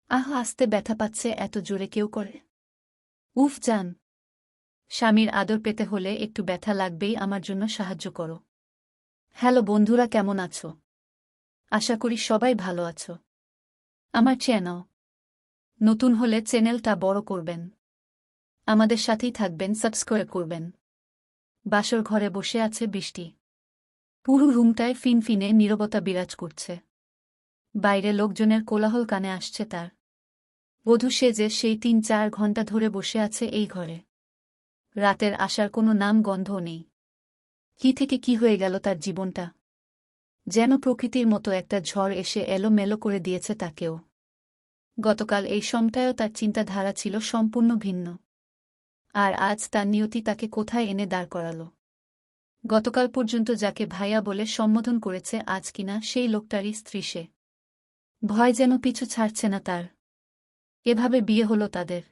আহ, আস্তে ব্যথা পাচ্ছে, এত জোরে কেউ করে? উফ জান। স্বামীর আদর পেতে হলে একটু ব্যথা লাগবেই, আমার জন্য সাহায্য করো। হ্যালো বন্ধুরা, কেমন আছো? আশা করি সবাই ভালো আছো। আমার চ্যানেল নতুন হলে চ্যানেলটা বড় করবেন, আমাদের সাথেই থাকবেন, সাবস্ক্রাইব করবেন। বাসর ঘরে বসে আছে বৃষ্টি। পুরো রুমটায় ফিনফিনে নীরবতা বিরাজ করছে। বাইরে লোকজনের কোলাহল কানে আসছে তার। বধূ সেজে সেই ৩-৪ ঘণ্টা ধরে বসে আছে এই ঘরে। রাতের আসার কোনো নাম গন্ধও নেই। কি থেকে কি হয়ে গেল তার জীবনটা? যেন প্রকৃতির মতো একটা ঝড় এসে এলোমেলো করে দিয়েছে তাকেও। গতকাল এই সময়টায়ও তার চিন্তাধারা ছিল সম্পূর্ণ ভিন্ন। আর আজ তার নিয়তি তাকে কোথায় এনে দাঁড় করাল? গতকাল পর্যন্ত যাকে ভাইয়া বলে সম্বোধন করেছে, আজ কিনা সেই লোকটারই স্ত্রী সে। ভয় যেন পিছু ছাড়ছে না তার। এভাবে বিয়ে হলো তাদের।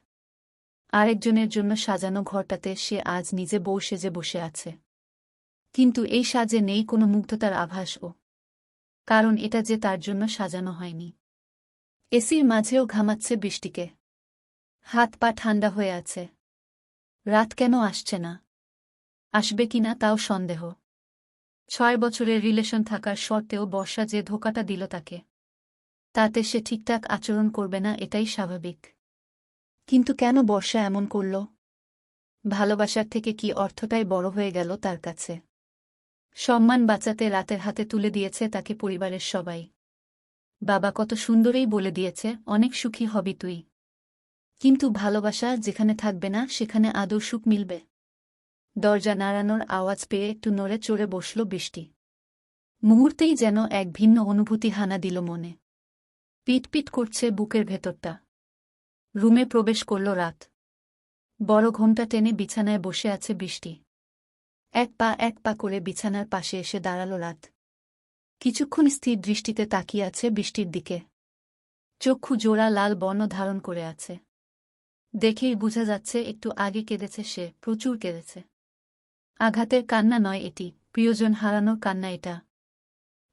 আরেকজনের জন্য সাজানো ঘরটাতে সে আজ নিজে বউ সেজে বসে আছে। কিন্তু এই সাজে নেই কোনো মুগ্ধতার আভাসও। কারণ এটা যে তার জন্য সাজানো হয়নি। এসির মাঝেও ঘামাচ্ছে বৃষ্টিকে। হাত পা ঠান্ডা হয়ে আছে। রাত কেন আসছে না? আসবে কিনা তাও সন্দেহ। ৬ বছরের রিলেশন থাকার সত্ত্বেও বর্ষা যে ধোঁকাটা দিল তাকে, তাতে সে ঠিকঠাক আচরণ করবে না, এটাই স্বাভাবিক। কিন্তু কেন বর্ষা এমন করল? ভালোবাসার থেকে কি অর্থটাই বড় হয়ে গেল তার কাছে? সম্মান বাঁচাতে রাতের হাতে তুলে দিয়েছে তাকে পরিবারের সবাই। বাবা কত সুন্দরেই বলে দিয়েছে, অনেক সুখী হবি তুই। কিন্তু ভালোবাসা যেখানে থাকবে না সেখানে আদৌ সুখ মিলবে? দরজা নাড়ানোর আওয়াজ পেয়ে একটু নড়ে চড়ে বসল বৃষ্টি। মুহূর্তেই যেন এক ভিন্ন অনুভূতি হানা দিল মনে। পিটপিট করছে বুকের ভেতরটা। রুমে প্রবেশ করল রাত। বড় ঘোমটা টেনে বিছানায় বসে আছে বৃষ্টি। এক পা করে বিছানার পাশে এসে দাঁড়াল রাত। কিছুক্ষণ স্থির দৃষ্টিতে তাকিয়ে আছে বৃষ্টির দিকে। চক্ষু জোড়া লাল বর্ণ ধারণ করে আছে। দেখেই বোঝা যাচ্ছে একটু আগে কেঁদেছে সে, প্রচুর কেঁদেছে। আঘাতের কান্না নয় এটি, প্রিয়জন হারানোর কান্না এটা।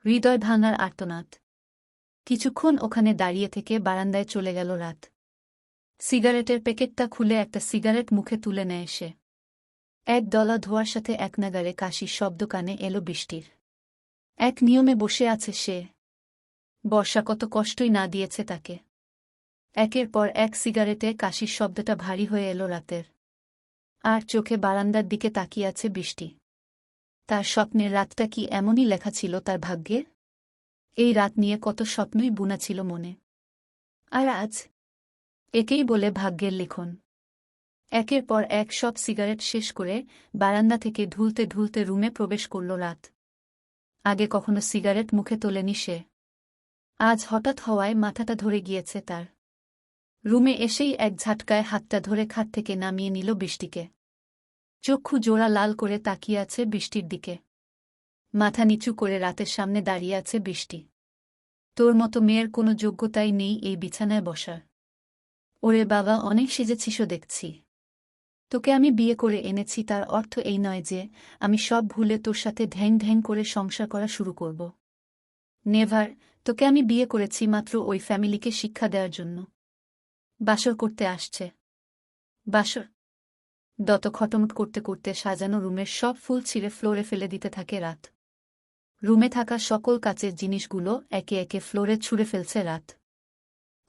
হৃদয় ভাঙার আর্তনাদ। কিছুক্ষণ ওখানে দাঁড়িয়ে থেকে বারান্দায় চলে গেল রাত। সিগারেটের প্যাকেটটা খুলে একটা সিগারেট মুখে তুলে নেয় সে। এক দলা ধোঁয়ার সাথে এক নাগাড়ে কাশির শব্দ কানে এলো বৃষ্টির। এক নিয়মে বসে আছে সে। বর্ষা কত কষ্টই না দিয়েছে তাকে। একের পর এক সিগারেটে কাশির শব্দটা ভারী হয়ে এলো রাতের। আর চোখে বারান্দার দিকে তাকিয়ে আছে বৃষ্টি। তার স্বপ্নের রাতটা কি এমনই লেখা ছিল তার ভাগ্যে? এই রাত নিয়ে কত স্বপ্নই বুনা ছিল মনে। আর আজ একেই বলে ভাগ্যের লিখন। একের পর এক সব সিগারেট শেষ করে বারান্দা থেকে ঢুলতে ঢুলতে রুমে প্রবেশ করল রাত। আগে কখনো সিগারেট মুখে তোলেনি সে। আজ হঠাৎ হওয়ায় মাথাটা ধরে গিয়েছে তার। রুমে এসেই এক ঝাটকায় হাতটা ধরে খাট থেকে নামিয়ে নিল বৃষ্টিকে। চক্ষু জোড়া লাল করে তাকিয়ে আছে বৃষ্টির দিকে। মাথা নিচু করে রাতের সামনে দাঁড়িয়ে আছে বৃষ্টি। তোর মতো মেয়ের কোনো যোগ্যতাই নেই এই বিছানায় বসার। ওরে বাবা, অনেক সেজেছিস দেখছি। তোকে আমি বিয়ে করে এনেছি, তার অর্থ এই নয় যে আমি সব ভুলে তোর সাথে ঢ্যাং ঢ্যাং করে সংসার করা শুরু করব। নেভার। তোকে আমি বিয়ে করেছি মাত্র ওই ফ্যামিলিকে শিক্ষা দেওয়ার জন্য। বাসর করতে আসছে। বাসর? দত খটমট করতে করতে সাজানো রুমের সব ফুল ছিঁড়ে ফ্লোরে ফেলে দিতে থাকে রাত। রুমে থাকা সকল কাচের জিনিসগুলো একে একে ফ্লোরে ছুঁড়ে ফেলছে রাত।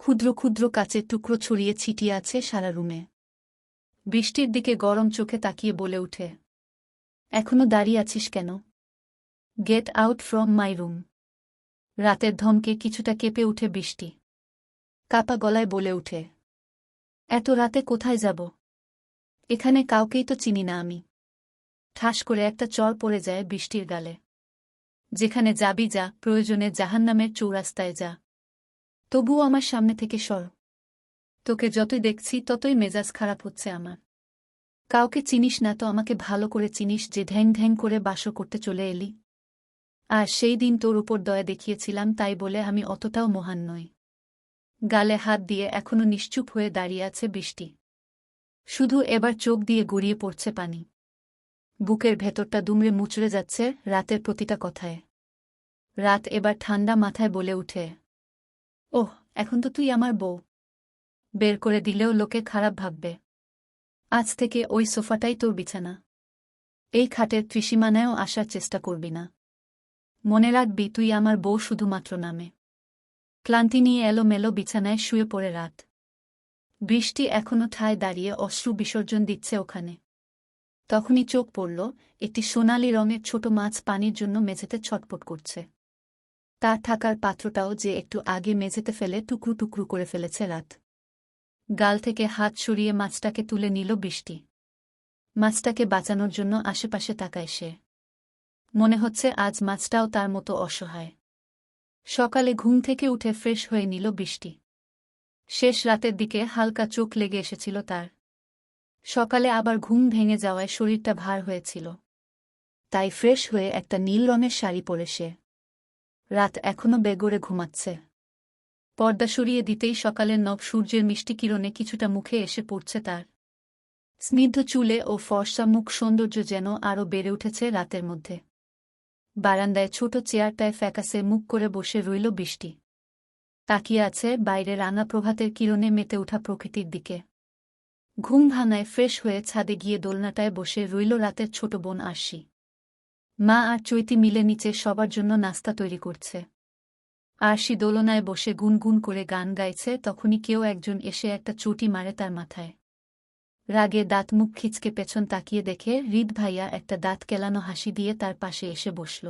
ক্ষুদ্র ক্ষুদ্র কাচের টুকরো ছড়িয়ে ছিটিয়ে আছে সারা রুমে। বৃষ্টির দিকে গরম চোখে তাকিয়ে বলে উঠে, এখনো দাঁড়িয়ে আছিস কেন? Get out from my room. রাতের ধমকে কিছুটা কেঁপে উঠে বৃষ্টি। কাপা গলায় বলে উঠে, এত রাতে কোথায় যাব? এখানে কাউকেই তো চিনি না আমি। ঠাস করে একটা চড় পড়ে যায় বৃষ্টির গালে। যেখানে যাবি যা, প্রয়োজনে জাহান্নামের চৌরাস্তায় যা। তবুও আমার সামনে থেকে সর। তোকে যতই দেখছি ততই মেজাজ খারাপ হচ্ছে আমার। কাউকে চিনিস না তো আমাকে ভালো করে চিনিস যে ঢ্যাং ঢ্যাং করে বাসর করতে চলে এলি। আর সেই দিন তোর উপর দয়া দেখিয়েছিলাম তাই বলে আমি অতটাও মহান নই। গালে হাত দিয়ে এখনো নিশ্চুপ হয়ে দাঁড়িয়ে আছে বৃষ্টি। শুধু এবার চোখ দিয়ে গড়িয়ে পড়ছে পানি। বুকের ভেতরটা দুমড়ে মুচড়ে যাচ্ছে রাতের প্রতিটা কথায়। রাত এবার ঠান্ডা মাথায় বলে উঠে, ওহ, এখন তো তুই আমার বউ। বের করে দিলেও লোকে খারাপ ভাববে। আজ থেকে ওই সোফাটাই তোর বিছানা। এই খাটের ত্রিসীমানায়ও আসার চেষ্টা করবি না। মনে রাখবি তুই আমার বউ শুধুমাত্র নামে। ক্লান্তি নিয়ে এলোমেলো বিছানায় শুয়ে পড়ে রাত। বৃষ্টি এখনো ঠায় দাঁড়িয়ে অশ্রু বিসর্জন দিচ্ছে ওখানে। তখনই চোখ পড়ল, একটি সোনালি রঙের ছোট মাছ পানির জন্য মেঝেতে ছটপট করছে। তার থাকার পাত্রটাও যে একটু আগে মেঝেতে ফেলে টুকরো টুকরো করে ফেলেছে রাত। গাল থেকে হাত সরিয়ে মাছটাকে তুলে নিল বৃষ্টি। মাছটাকে বাঁচানোর জন্য আশেপাশে তাকায় সে। মনে হচ্ছে আজ মাছটাও তার মতো অসহায়। সকালে ঘুম থেকে উঠে ফ্রেশ হয়ে নিল বৃষ্টি। শেষ রাতের দিকে হালকা চোখ লেগে এসেছিল তার। সকালে আবার ঘুম ভেঙে যাওয়ায় শরীরটা ভার হয়েছিল। তাই ফ্রেশ হয়ে একটা নীল রঙের শাড়ি পরে সে। রাত এখনো বেগরে ঘুমাচ্ছে। পর্দা সরিয়ে দিতেই সকালের নব সূর্যের মিষ্টি কিরণে কিছুটা মুখে এসে পড়ছে তার। স্নিগ্ধ চুলে ও ফর্সা মুখ সৌন্দর্য যেন আরও বেড়ে উঠেছে রাতের মধ্যে। বারান্দায় ছোট চেয়ারটায় ফ্যাকাসে মুখ করে বসে রইল বৃষ্টি। তাকিয়ে আছে বাইরে রাঙা প্রভাতের কিরণে মেতে ওঠা প্রকৃতির দিকে। ঘুম ভাঙায় ফ্রেশ হয়ে ছাদে গিয়ে দোলনাটায় বসে রইল রাতের ছোট বোন আরশি। মা আর চৈতি মিলে নিচে সবার জন্য নাস্তা তৈরি করছে। আরশি দোলনায় বসে গুনগুন করে গান গাইছে, তখনই কেউ একজন এসে একটা চটি মারে তার মাথায়। রাগে দাঁত মুখ খিচকে পেছন তাকিয়ে দেখে হৃদ ভাইয়া একটা দাঁত কেলানো হাসি দিয়ে তার পাশে এসে বসল।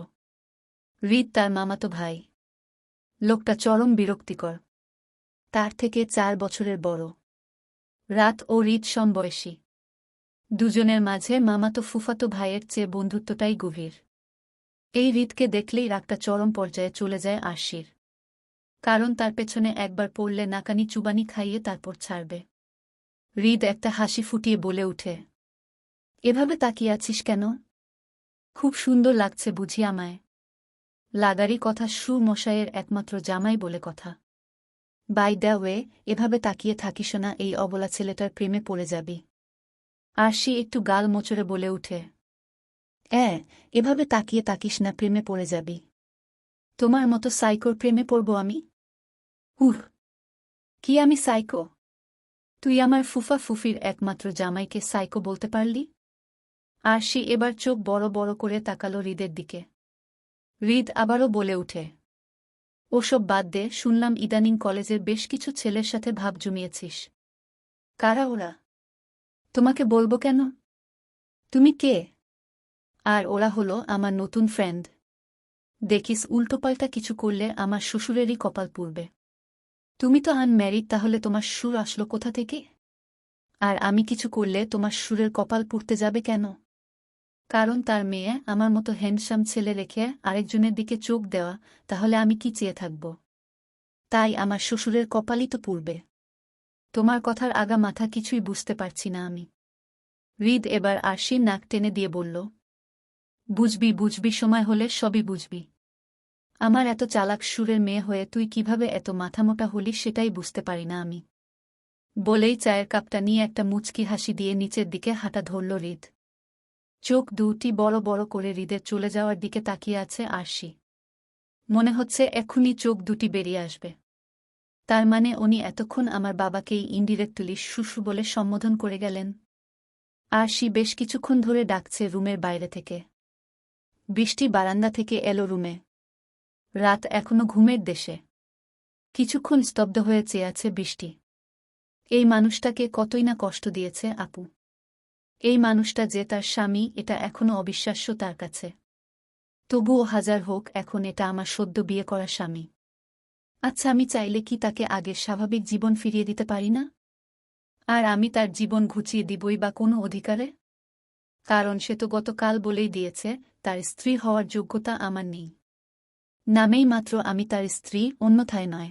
হৃদ তার মামাতো ভাই। লোকটা চরম বিরক্তিকর। তার থেকে 4 বছরের বড়। রাত ও হৃদ সমবয়সী। দুজনের মাঝে মামাতো ফুফাতো ভাইয়ের চেয়ে বন্ধুত্বটাই গভীর। এই হৃদকে দেখলেই রাগটা চরম পর্যায়ে চলে যায় আরশির। কারণ তার পেছনে একবার পড়লে নাকানি চুবানি খাইয়ে তারপর ছাড়বে। হৃদ একটা হাসি ফুটিয়ে বলে উঠে, এভাবে তাকিয়ে আছিস কেন? খুব সুন্দর লাগছে বুঝি আমায়? লাগারি কথা সুর মশাইয়ের একমাত্র জামাই বলে কথা। বাই দ্য ওয়ে, এভাবে তাকিয়ে থাকিস না, এই অবলা ছেলেটার প্রেমে পড়ে যাবি। আরশি একটু গাল মোচড়ে বলে উঠে, এভাবে তাকিয়ে তাকিস না, প্রেমে পড়ে যাবি। তোমার মতো সাইকোর প্রেমে পড়ব আমি? কি আমি সাইকো? তুই আমার ফুফা ফুফির একমাত্র জামাইকে সাইকো বলতে পারলি? আরশি এবার চোখ বড় বড় করে তাকালো হৃদের দিকে। হৃদ আবারও বলে উঠে, ওসব বাদ দে, শুনলাম ইদানিং কলেজের বেশ কিছু ছেলের সাথে ভাব জমিয়েছিস। কারা ওরা? তোমাকে বলবো কেন? তুমি কে? আর ওরা হলো আমার নতুন ফ্রেন্ড। দেখিস উল্টোপাল্টা কিছু করলে আমার শ্বশুরেরই কপাল পুড়বে। তুমি তো আনম্যারিড, তাহলে তোমার সুর আসলো কোথা থেকে? আর আমি কিছু করলে তোমার সুরের কপাল পুড়তে যাবে কেন? কারণ তার মেয়ে আমার মতো হ্যান্ডসাম ছেলে রেখে আরেকজনের দিকে চোখ দেওয়া, তাহলে আমি কি চেয়ে থাকব? তাই আমার শ্বশুরের কপালই তো পুড়বে। তোমার কথার আগা মাথা কিছুই বুঝতে পারছি না আমি। হৃদ এবার আরশির নাক টেনে দিয়ে বলল, বুঝবি বুঝবি, সময় হলে সবই বুঝবি। আমার এত চালাক সুরের মেয়ে হয়ে তুই কিভাবে এত মাথামোটা হলি সেটাই বুঝতে পারি না আমি। বলেই চায়ের কাপটা নিয়ে একটা মুচকি হাসি দিয়ে নিচের দিকে হাঁটা ধরল হৃদ। চোখ দুটি বড় বড় করে হৃদের চলে যাওয়ার দিকে তাকিয়ে আছে আরশি। মনে হচ্ছে এক্ষুনি চোখ দুটি বেরিয়ে আসবে। তার মানে উনি এতক্ষণ আমার বাবাকেই ইনডিরেক্টলি শুশু বলে সম্বোধন করে গেলেন। আরশি বেশ কিছুক্ষণ ধরে ডাকছে রুমের বাইরে থেকে। বৃষ্টি বারান্দা থেকে এলো রুমে। রাত এখনো ঘুমের দেশে। কিছুক্ষণ স্তব্ধ হয়ে চেয়ে আছে বৃষ্টি। এই মানুষটাকে কতই না কষ্ট দিয়েছে আপু। এই মানুষটা যে তার স্বামী, এটা এখনো অবিশ্বাস্য তার কাছে। তবুও হাজার হোক, এখন এটা আমার সদ্য বিয়ে করা স্বামী। আচ্ছা, আমি চাইলে কি তাকে আগের স্বাভাবিক জীবন ফিরিয়ে দিতে পারি না? আর আমি তার জীবন ঘুচিয়ে দিবই বা কোনো অধিকারে? কারণ সে তো গতকাল বলেই দিয়েছে তার স্ত্রী হওয়ার যোগ্যতা আমার নেই। নামেই মাত্র আমি তার স্ত্রী, অন্যথায় নয়।